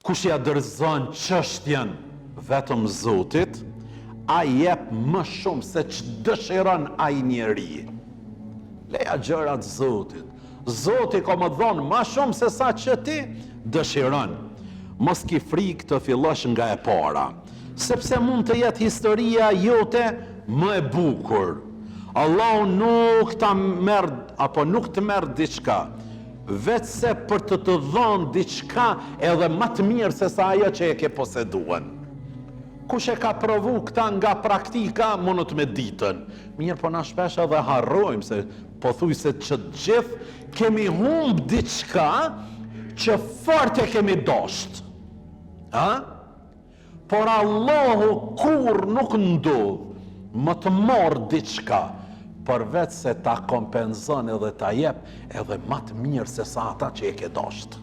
kush ja dorëzon çështjen vetëm Zotit, ai jep më shumë se ç'dëshiron ai njeri. Leja gjërat Zotit. Zoti ka më dhënë më shumë se sa që ti dëshiron. Mos ki frikë të fillosh nga e para, sepse mund të jetë historia jote më e bukur. Allahu nuk ta merr apo nuk të merr diçka vetëse për të dhënë diçka edhe më të mirë se sa ajo që e ke poseduar. Kush e ka provu këta nga praktika, mundet me ditën. Mirë, po na shpesh edhe harrojmë se pothuajse që të gjithë kemi humb diçka që fort e kemi dosht. Por Allahu kur nuk ndodh më të marr diçka, përveç se ta kompenzon edhe ta jep edhe më të mirë se sa ata që e ke dosht.